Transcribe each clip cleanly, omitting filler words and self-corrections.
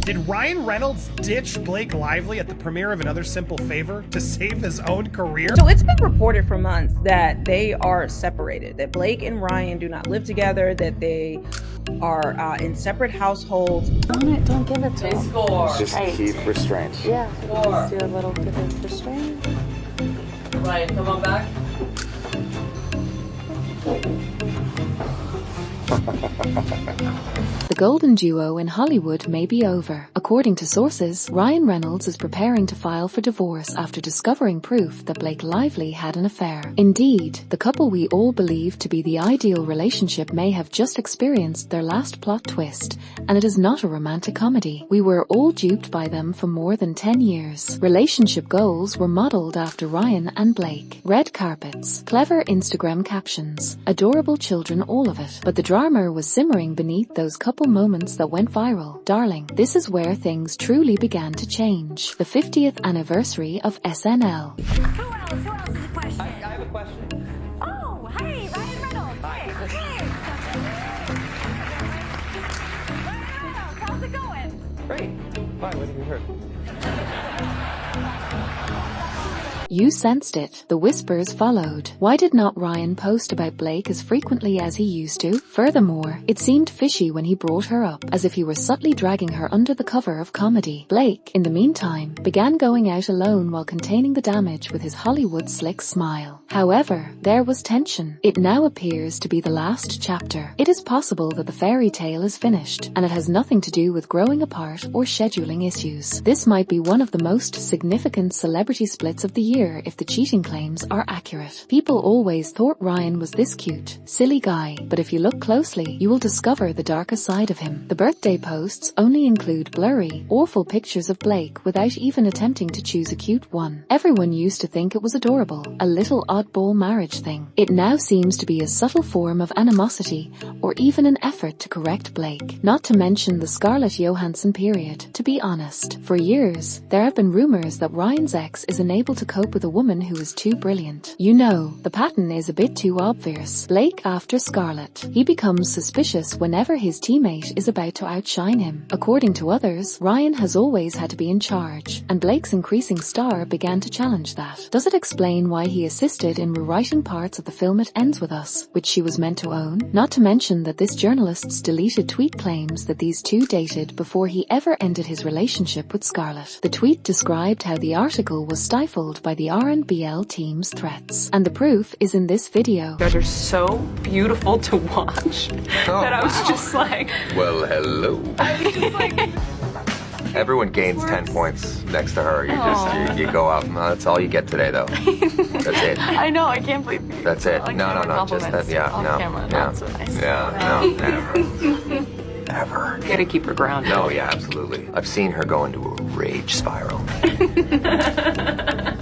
Did Ryan Reynolds ditch Blake Lively at the premiere of Another Simple Favor to save his own career? So it's been reported for months that they are separated, that Blake and Ryan do not live together, that they are in separate households. Don't give it to him. Score. Just keep restraint. Yeah, Score. just do a little bit of restraint. Ryan, come on back. The golden duo in Hollywood may be over. According to sources, Ryan Reynolds is preparing to file for divorce after discovering proof that Blake Lively had an affair. Indeed, the couple we all believe to be the ideal relationship may have just experienced their last plot twist, and it is not a romantic comedy. We were all duped by them for more than 10 years. Relationship goals were modeled after Ryan and Blake. Red carpets, clever Instagram captions, adorable children, all of it. But the drama was simmering beneath those couple moments that went viral. Darling, this is where things truly began to change. The 50th anniversary of SNL. Who else is a question? I have a question. Oh, hey, Ryan Reynolds. Hi. Hey. Ryan Reynolds, how's it going? Great. Fine, what have you heard? You sensed it. The whispers followed. Why did not Ryan post about Blake as frequently as he used to? Furthermore, it seemed fishy when he brought her up, as if he were subtly dragging her under the cover of comedy. Blake, in the meantime, began going out alone while containing the damage with his Hollywood slick smile. However, there was tension. It now appears to be the last chapter. It is possible that the fairy tale is finished, and it has nothing to do with growing apart or scheduling issues. This might be one of the most significant celebrity splits of the year if the cheating claims are accurate. People always thought Ryan was this cute, silly guy, but if you look closely, you will discover the darker side of him. The birthday posts only include blurry, awful pictures of Blake without even attempting to choose a cute one. Everyone used to think it was adorable, a little oddball marriage thing. It now seems to be a subtle form of animosity, or even an effort to correct Blake. Not to mention the Scarlett Johansson period. To be honest, for years, there have been rumors that Ryan's ex is unable to cope with a woman who is too brilliant. You know, the pattern is a bit too obvious. Blake after Scarlett. He becomes suspicious whenever his teammate is about to outshine him. According to others, Ryan has always had to be in charge, and Blake's increasing star began to challenge that. Does it explain why he assisted in rewriting parts of the film It Ends With Us, which she was meant to own? Not to mention that this journalist's deleted tweet claims that these two dated before he ever ended his relationship with Scarlett. The tweet described how the article was stifled by the R&BL team's threats. And the proof is in this video. You guys are so beautiful to watch that I was just like... Well, hello. I was just like... Everyone gains 10 points next to her. You go out. No, that's all you get today, though. That's it. I know, I can't believe you. That's it. No, just that. Yeah, off no. camera, Yeah. not so nice. Yeah, no, never. Never. You gotta keep her grounded. No, yeah, absolutely. I've seen her go into a rage spiral.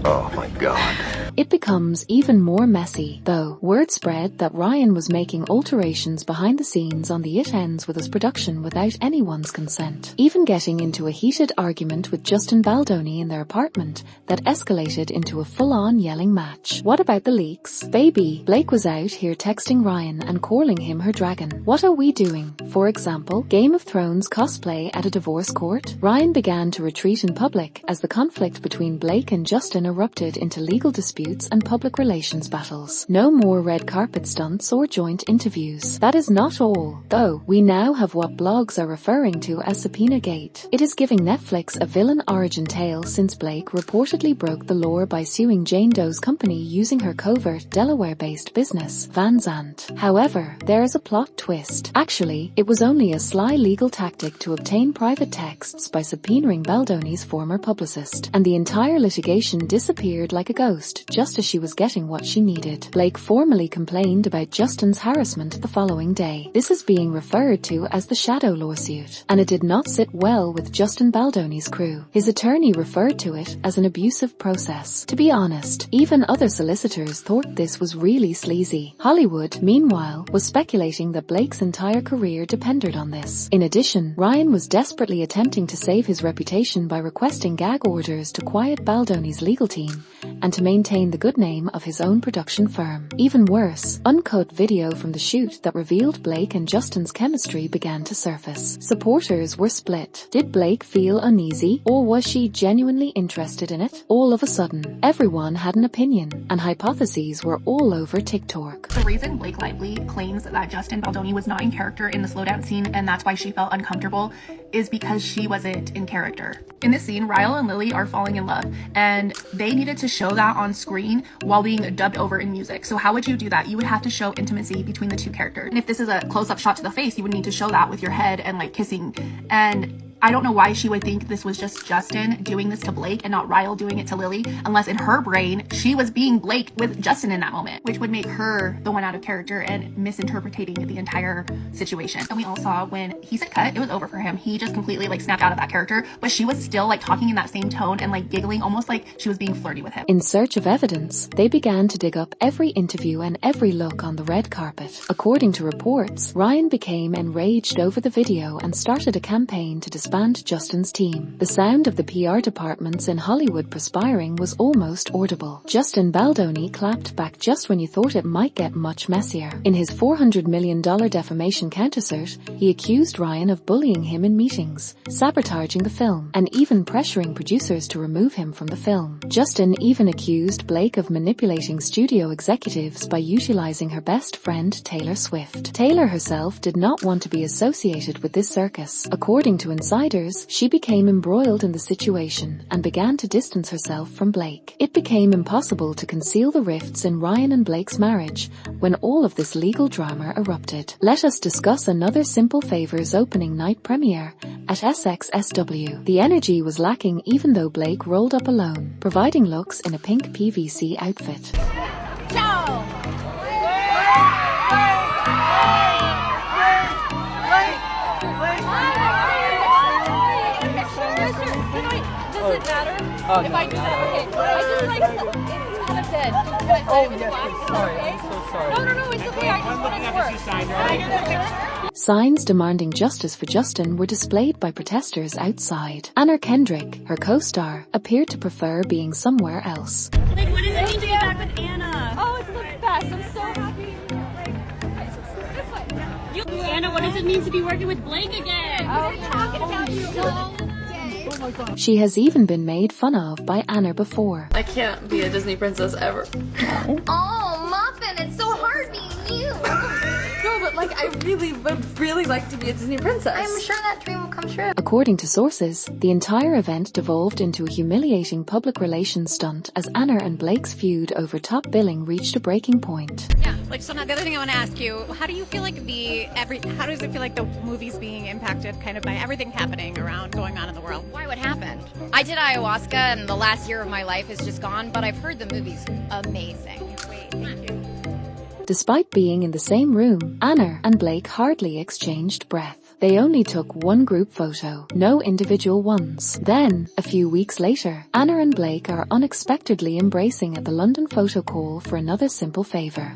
Oh my God. It becomes even more messy, though. Word spread that Ryan was making alterations behind the scenes on the It Ends With Us production without anyone's consent, even getting into a heated argument with Justin Baldoni in their apartment that escalated into a full-on yelling match. What about the leaks? Baby, Blake was out here texting Ryan and calling him her dragon. What are we doing? For example, Game of Thrones cosplay at a divorce court? Ryan began to retreat in public as the conflict between Blake and Justin erupted into legal disputes and public relations battles. No more red carpet stunts or joint interviews. That is not all, though. We now have what blogs are referring to as Subpoena Gate. It is giving Netflix a villain origin tale since Blake reportedly broke the law by suing Jane Doe's company using her covert Delaware-based business, Van Zandt. However, there is a plot twist. Actually, it was only a sly legal tactic to obtain private texts by subpoenaing Baldoni's former publicist, and the entire litigation disappeared like a ghost just as she was getting what she needed. Blake formally complained about Justin's harassment the following day. This is being referred to as the shadow lawsuit, and it did not sit well with Justin Baldoni's crew. His attorney referred to it as an abusive process. To be honest, even other solicitors thought this was really sleazy. Hollywood, meanwhile, was speculating that Blake's entire career depended on this. In addition, Ryan was desperately attempting to save his reputation by requesting gag orders to quiet Baldoni's legal team and to maintain maintain the good name of his own production firm. Even worse, uncut video from the shoot that revealed Blake and Justin's chemistry began to surface. Supporters were split. Did Blake feel uneasy, or was she genuinely interested in it? All of a sudden, everyone had an opinion, and hypotheses were all over TikTok. The reason Blake Lively claims that Justin Baldoni was not in character in the slow dance scene, and that's why she felt uncomfortable, is because she wasn't in character. In this scene, Ryle and Lily are falling in love, and they needed to show that on screen while being dubbed over in music. So how would you do that? You would have to show intimacy between the two characters. And if this is a close-up shot to the face, you would need to show that with your head and like kissing. And I don't know why she would think this was just Justin doing this to Blake and not Ryle doing it to Lily, unless in her brain she was being Blake with Justin in that moment, which would make her the one out of character and misinterpreting the entire situation. And we all saw when he said cut, it was over for him. He just completely like snapped out of that character, but she was still like talking in that same tone and like giggling, almost like she was being flirty with him. In search of evidence, they began to dig up every interview and every look on the red carpet. According to reports, Ryan became enraged over the video and started a campaign to disband Justin's team. The sound of the PR departments in Hollywood perspiring was almost audible. Justin Baldoni clapped back just when you thought it might get much messier. In his $400 million defamation countersuit, he accused Ryan of bullying him in meetings, sabotaging the film, and even pressuring producers to remove him from the film. Justin even accused Blake of manipulating studio executives by utilizing her best friend Taylor Swift. Taylor herself did not want to be associated with this circus. According to insiders, she became embroiled in the situation and began to distance herself from Blake. It became impossible to conceal the rifts in Ryan and Blake's marriage when all of this legal drama erupted. Let us discuss another Simple Favors opening night premiere at SXSW. The energy was lacking even though Blake rolled up alone, providing looks in a pink PVC outfit. Ciao! Does it matter if I do that? Okay, I just like it's kind of dead. Oh, yes, sorry. I'm so sorry. No, it's okay. I just wanted to work. Signs demanding justice for Justin were displayed by protesters outside. Anna Kendrick, her co-star, appeared to prefer being somewhere else. Like, what does it mean to be back with Anna? Oh, it's the best. I'm so happy. Anna, what does it mean to be working with Blake again? We're talking about you all day. She has even been made fun of by Anna before. I can't be a Disney princess ever. Oh, Muffin, it's so hard being you. No, but like I would really like to be a Disney princess. I'm sure that dream will come true. According to sources, the entire event devolved into a humiliating public relations stunt as Anna and Blake's feud over top billing reached a breaking point. Yeah, like so now the other thing I want to ask you, how do you feel like how does it feel like the movie's being impacted kind of by everything happening around going on in the world? Why, what happened? I did ayahuasca and the last year of my life is just gone, but I've heard the movie's amazing. Wait, thank you. Despite being in the same room, Anna and Blake hardly exchanged breath. They only took one group photo, no individual ones. Then, a few weeks later, Anna and Blake are unexpectedly embracing at the London photo call for another simple favor.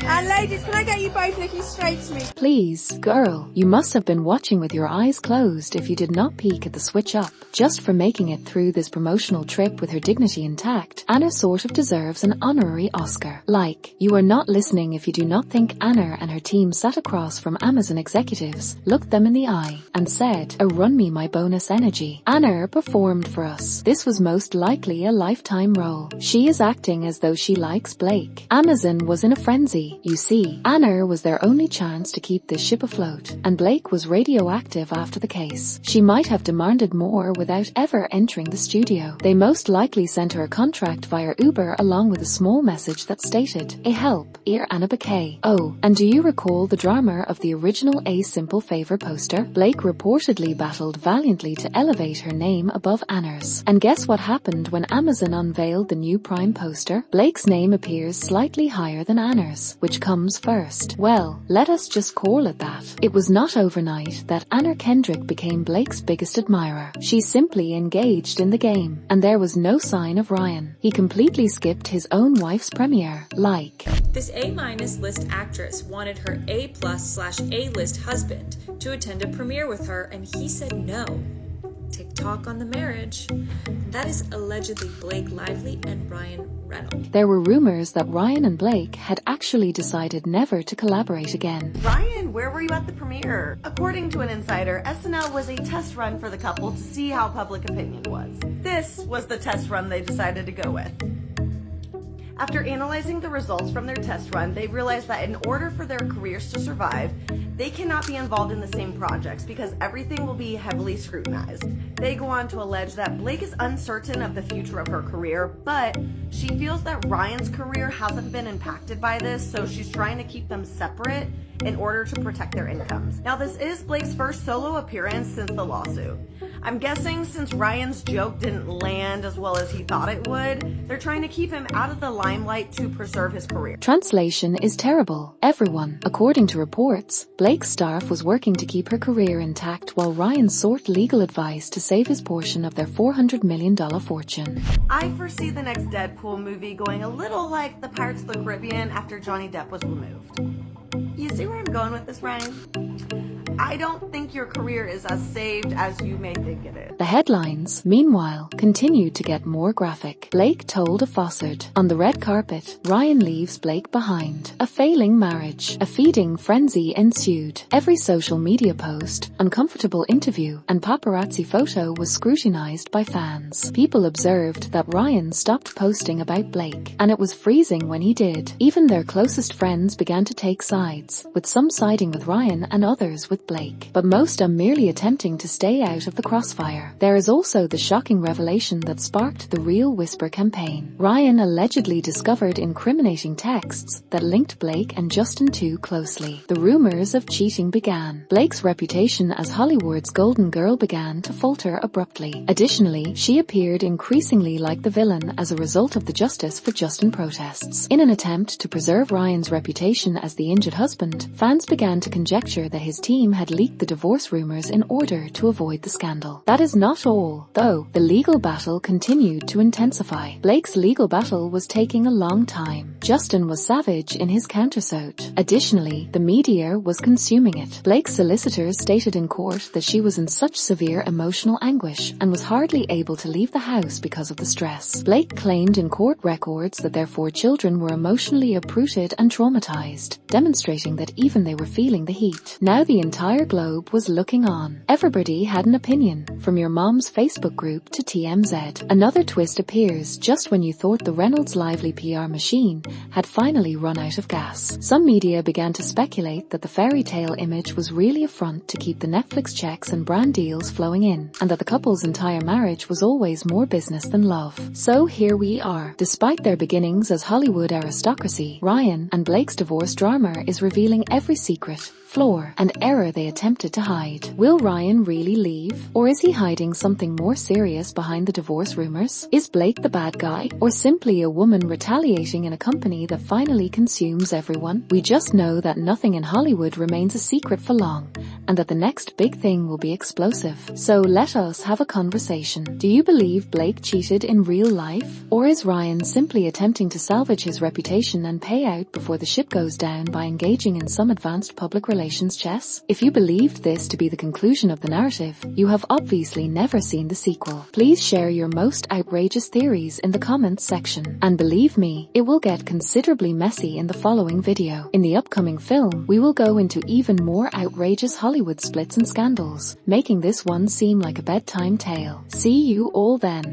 And ladies, can I get you both looking straight to me? Please, girl, you must have been watching with your eyes closed if you did not peek at the switch up. Just for making it through this promotional trip with her dignity intact, Anna sort of deserves an honorary Oscar. Like, you are not listening if you do not think Anna and her team sat across from Amazon executives, looked them in the eye, and said, "Oh, run me my bonus energy." Anna performed for us. This was most likely a lifetime role. She is acting as though she likes Blake. Amazon was in a frenzy. You see, Anna was their only chance to keep this ship afloat, and Blake was radioactive after the case. She might have demanded more without ever entering the studio. They most likely sent her a contract via Uber along with a small message that stated, "A help, Ear Anna Bouquet." Oh, and do you recall the drama of the original A Simple Favor poster? Blake reportedly battled valiantly to elevate her name above Anna's. And guess what happened when Amazon unveiled the new Prime poster? Blake's name appears slightly higher than Anna's. Which comes first? Well, let us just call it that. It was not overnight that Anna Kendrick became Blake's biggest admirer. She simply engaged in the game, and there was no sign of Ryan. He completely skipped his own wife's premiere. Like, This A-list actress wanted her A+/A-list husband to attend a premiere with her, and he said no. TikTok on the marriage. That is allegedly Blake Lively and Ryan Reynolds. There were rumors that Ryan and Blake had actually decided never to collaborate again. Ryan, where were you at the premiere? According to an insider, SNL was a test run for the couple to see how public opinion was. This was the test run they decided to go with. After analyzing the results from their test run, they realized that in order for their careers to survive, they cannot be involved in the same projects because everything will be heavily scrutinized. They go on to allege that Blake is uncertain of the future of her career, but she feels that Ryan's career hasn't been impacted by this, so she's trying to keep them separate in order to protect their incomes. Now, this is Blake's first solo appearance since the lawsuit. I'm guessing since Ryan's joke didn't land as well as he thought it would, they're trying to keep him out of the limelight to preserve his career. Translation is terrible. Everyone. According to reports, Blake's staff was working to keep her career intact while Ryan sought legal advice to save his portion of their $400 million fortune. I foresee the next Deadpool movie going a little like the Pirates of the Caribbean after Johnny Depp was removed. You see where I'm going with this, Ryan? I don't think your career is as saved as you may think it is. The headlines, meanwhile, continued to get more graphic. Blake told a Fossard. On the red carpet, Ryan leaves Blake behind. A failing marriage. A feeding frenzy ensued. Every social media post, uncomfortable interview, and paparazzi photo was scrutinized by fans. People observed that Ryan stopped posting about Blake, and it was freezing when he did. Even their closest friends began to take sides, with some siding with Ryan and others with Blake, but most are merely attempting to stay out of the crossfire. There is also the shocking revelation that sparked the Real Whisper campaign. Ryan allegedly discovered incriminating texts that linked Blake and Justin too closely. The rumors of cheating began. Blake's reputation as Hollywood's golden girl began to falter abruptly. Additionally, she appeared increasingly like the villain as a result of the Justice for Justin protests. In an attempt to preserve Ryan's reputation as the injured husband, fans began to conjecture that his team had leaked the divorce rumors in order to avoid the scandal. That is not all, though. The legal battle continued to intensify. Blake's legal battle was taking a long time. Justin was savage in his countersuit. Additionally, the media was consuming it. Blake's solicitors stated in court that she was in such severe emotional anguish and was hardly able to leave the house because of the stress. Blake claimed in court records that their 4 children were emotionally uprooted and traumatized, demonstrating that even they were feeling the heat. Now the entire globe was looking on. Everybody had an opinion, from your mom's Facebook group to TMZ. Another twist appears just when you thought the Reynolds lively PR machine had finally run out of gas. Some media began to speculate that the fairy tale image was really a front to keep the Netflix checks and brand deals flowing in, and that the couple's entire marriage was always more business than love. So here we are. Despite their beginnings as Hollywood aristocracy, Ryan and Blake's divorce drama is revealing every secret, flaw, and error they attempted to hide. Will Ryan really leave? Or is he hiding something more serious behind the divorce rumors? Is Blake the bad guy? Or simply a woman retaliating in a company that finally consumes everyone? We just know that nothing in Hollywood remains a secret for long, and that the next big thing will be explosive. So let us have a conversation. Do you believe Blake cheated in real life? Or is Ryan simply attempting to salvage his reputation and pay out before the ship goes down by engaging in some advanced public relations chess? If you believed this to be the conclusion of the narrative, you have obviously never seen the sequel. Please share your most outrageous theories in the comments section. And believe me, it will get considerably messy in the following video. In the upcoming film, we will go into even more outrageous Hollywood splits and scandals, making this one seem like a bedtime tale. See you all then.